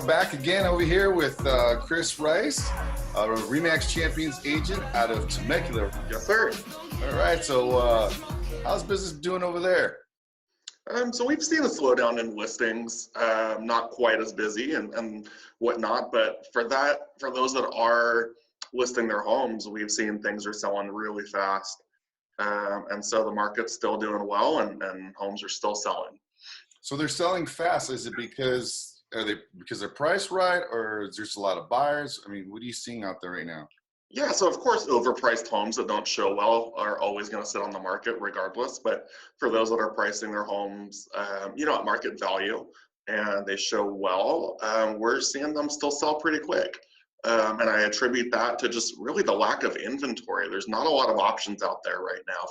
back again over here with Chris Rice, a RE/MAX Champions agent out of Temecula. Yes, sir. All right, so how's business doing over there? So we've seen a slowdown in listings, not quite as busy and whatnot, but for those that are listing their homes, we've seen things are selling really fast. And so the market's still doing well and homes are still selling. So they're selling fast. Is it because they're priced right, or is there just a lot of buyers? I mean, what are you seeing out there right now? Yeah, so of course, overpriced homes that don't show well are always going to sit on the market regardless. But for those that are pricing their homes, at market value and they show well, we're seeing them still sell pretty quick. And I attribute that to just really the lack of inventory. There's not a lot of options out there right now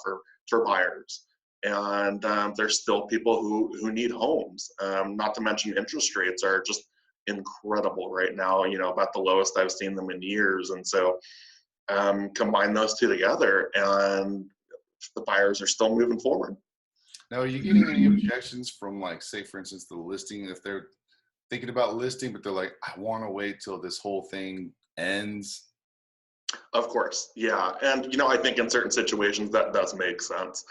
for buyers. And there's still people who need homes. Not to mention interest rates are just incredible right now, about the lowest I've seen them in years. And so combine those two together and the buyers are still moving forward. Now, are you getting any objections from, like, say, for instance, the listing, if they're thinking about listing, but they're like, I want to wait till this whole thing ends? Of course, yeah. And, I think in certain situations that does make sense.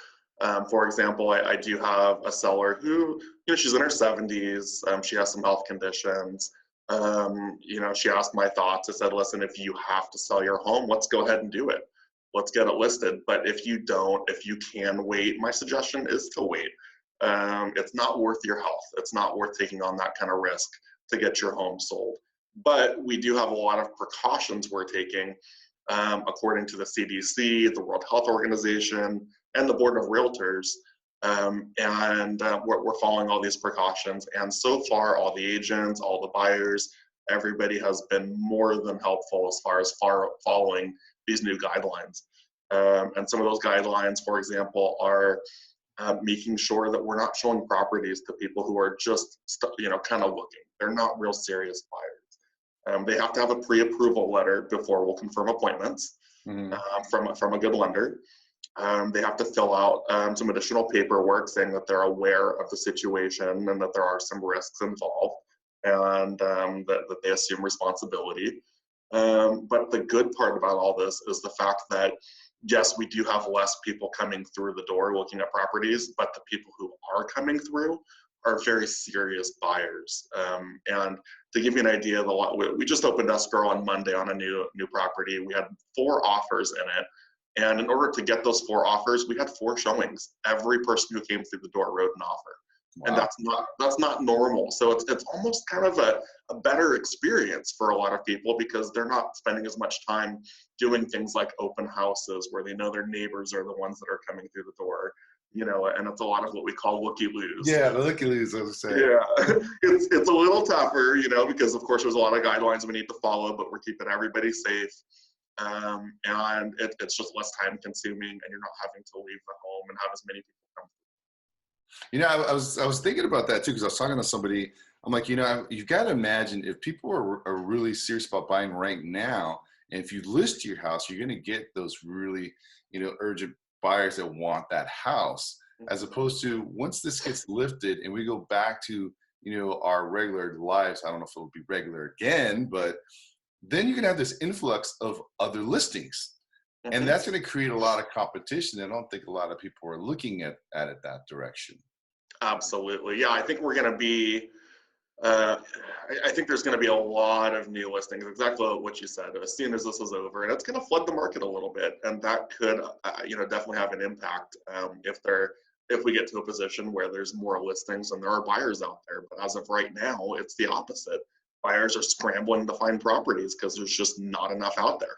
For example, I do have a seller who, she's in her 70s. She has some health conditions. She asked my thoughts. I said, listen, if you have to sell your home, let's go ahead and do it. Let's get it listed. But if you can wait, my suggestion is to wait. It's not worth your health. It's not worth taking on that kind of risk to get your home sold. But we do have a lot of precautions we're taking according to the CDC, the World Health Organization, and the Board of Realtors. We're following all these precautions. And so far, all the agents, all the buyers, everybody has been more than helpful as far as following these new guidelines. And some of those guidelines, for example, are making sure that we're not showing properties to people who are just, kind of looking. They're not real serious buyers. They have to have a pre-approval letter before we'll confirm appointments from a good lender. They have to fill out some additional paperwork saying that they're aware of the situation and that there are some risks involved, and that they assume responsibility. But the good part about all this is the fact that, yes, we do have less people coming through the door looking at properties, but the people who are coming through are very serious buyers. And to give you an idea, we just opened escrow on Monday on a new property. We had 4 offers in it. And in order to get those 4 offers, we had 4 showings. Every person who came through the door wrote an offer. Wow. And that's not normal. So it's almost kind of a better experience for a lot of people because they're not spending as much time doing things like open houses where they know their neighbors are the ones that are coming through the door. And it's a lot of what we call looky-loos. Yeah, the looky-loos, I was saying. Yeah, it's a little tougher, because of course there's a lot of guidelines we need to follow, but we're keeping everybody safe. And it's just less time consuming, and you're not having to leave the home and have as many people come. I was thinking about that too, because I was talking to somebody. I'm like, you've got to imagine if people are really serious about buying right now, and if you list your house, you're going to get those really, urgent buyers that want that house, as opposed to once this gets lifted and we go back to, our regular lives. I don't know if it'll be regular again, but then you're going to have this influx of other listings. And that's going to create a lot of competition. I don't think a lot of people are looking at it that direction. Absolutely. Yeah, I think we're going to be, I think there's going to be a lot of new listings, exactly what you said, as soon as this is over. And it's going to flood the market a little bit. And that could, definitely have an impact if we get to a position where there's more listings and there are buyers out there. But as of right now, it's the opposite. Buyers are scrambling to find properties because there's just not enough out there.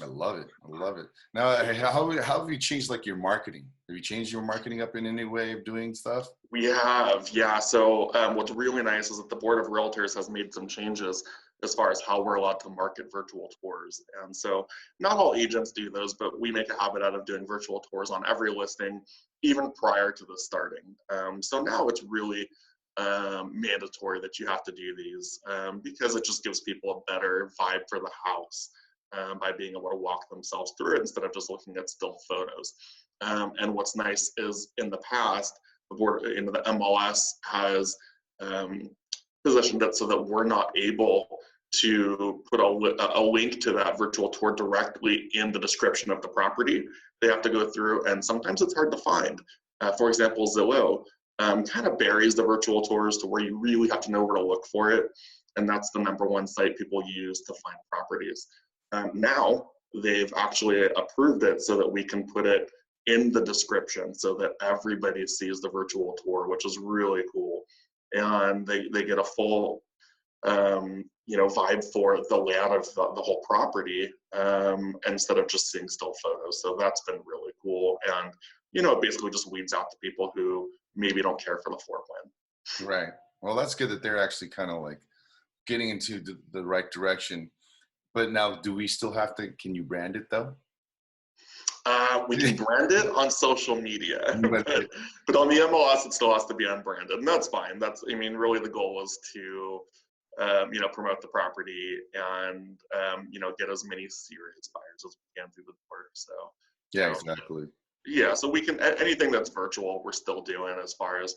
I love it. Now, how have you changed, like, your marketing? Have you changed your marketing up in any way of doing stuff? We have, yeah. So what's really nice is that the Board of Realtors has made some changes as far as how we're allowed to market virtual tours. And so not all agents do those, but we make a habit out of doing virtual tours on every listing, even prior to the starting. So now it's really mandatory that you have to do these because it just gives people a better vibe for the house by being able to walk themselves through it instead of just looking at still photos. And what's nice is in the past, the board, the MLS has positioned it so that we're not able to put a link to that virtual tour directly in the description of the property. They have to go through, and sometimes it's hard to find. For example, Zillow kind of buries the virtual tours to where you really have to know where to look for it. And that's the #1 site people use to find properties. Now they've actually approved it so that we can put it in the description so that everybody sees the virtual tour, which is really cool. And they get a full vibe for the layout of the whole property instead of just seeing still photos. So that's been really cool. And, it basically just weeds out the people who maybe don't care for the floor plan. Right. Well, that's good that they're actually kind of like getting into the right direction. But now, do we still have to, can you brand it though? We can brand it on social media, but on the MLS, it still has to be unbranded, and that's fine. Really the goal is to, promote the property and, get as many serious buyers as we can through the door. So, yeah, exactly. Yeah, so we can, anything that's virtual, we're still doing as far as,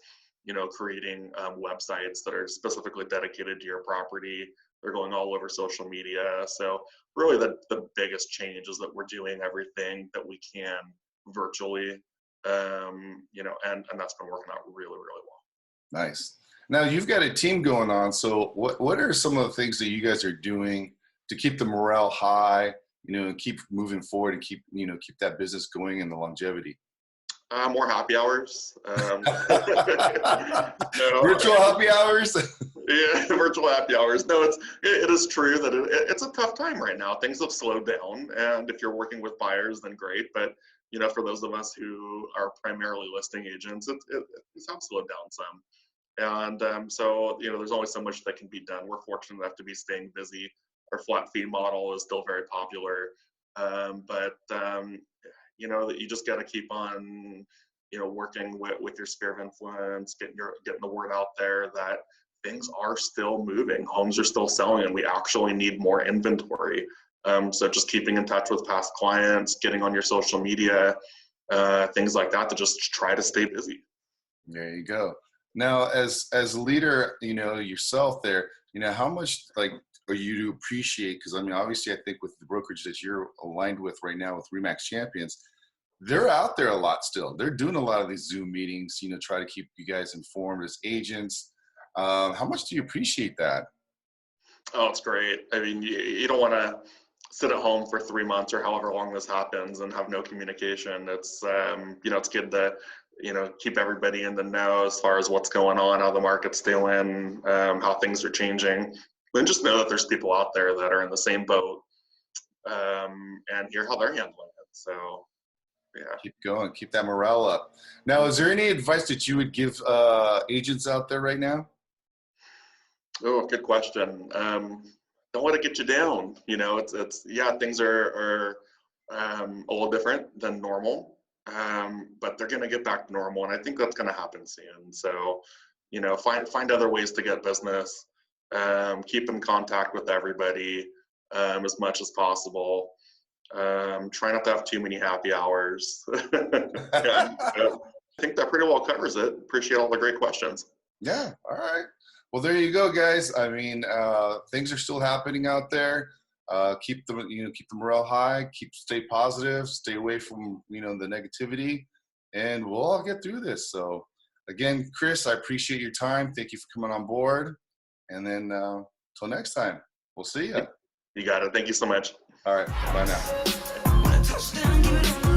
creating websites that are specifically dedicated to your property. They're going all over social media. So really the biggest change is that we're doing everything that we can virtually, and that's been working out really, really well. Nice. Now you've got a team going on. So what are some of the things that you guys are doing to keep the morale high, and keep moving forward and keep that business going and the longevity? More happy hours. Virtual happy hours. Yeah, virtual happy hours. No, it is true that it's a tough time right now. Things have slowed down, and if you're working with buyers, then great. But for those of us who are primarily listing agents, it's have slowed down some. And so there's only so much that can be done. We're fortunate enough to be staying busy. Our flat fee model is still very popular, but that you just got to keep on, working with your sphere of influence, getting the word out there that things are still moving, homes are still selling, and we actually need more inventory. So just keeping in touch with past clients, getting on your social media, things like that, to just try to stay busy. There you go. Now, as a leader, yourself there, how much are you to appreciate? Because obviously, I think with the brokerage that you're aligned with right now with RE/MAX Champions, they're out there a lot still. They're doing a lot of these Zoom meetings, try to keep you guys informed as agents. How much do you appreciate that? Oh, it's great. You don't want to sit at home for 3 months or however long this happens and have no communication. It's, it's good to, keep everybody in the know as far as what's going on, how the market's doing, how things are changing. And just know that there's people out there that are in the same boat, and hear how they're handling it. So, yeah. Keep going. Keep that morale up. Now, is there any advice that you would give agents out there right now? Oh, good question. Don't let it get you down. Things are a little different than normal, but they're going to get back to normal, and I think that's going to happen soon. So, find other ways to get business. Keep in contact with everybody as much as possible. Try not to have too many happy hours. I think that pretty well covers it. Appreciate all the great questions. Yeah. All right. Well, there you go, guys. Things are still happening out there. Keep the morale high. Stay positive. Stay away from the negativity, and we'll all get through this. So, again, Chris, I appreciate your time. Thank you for coming on board. And then till next time, we'll see you. You got it. Thank you so much. All right. Bye now.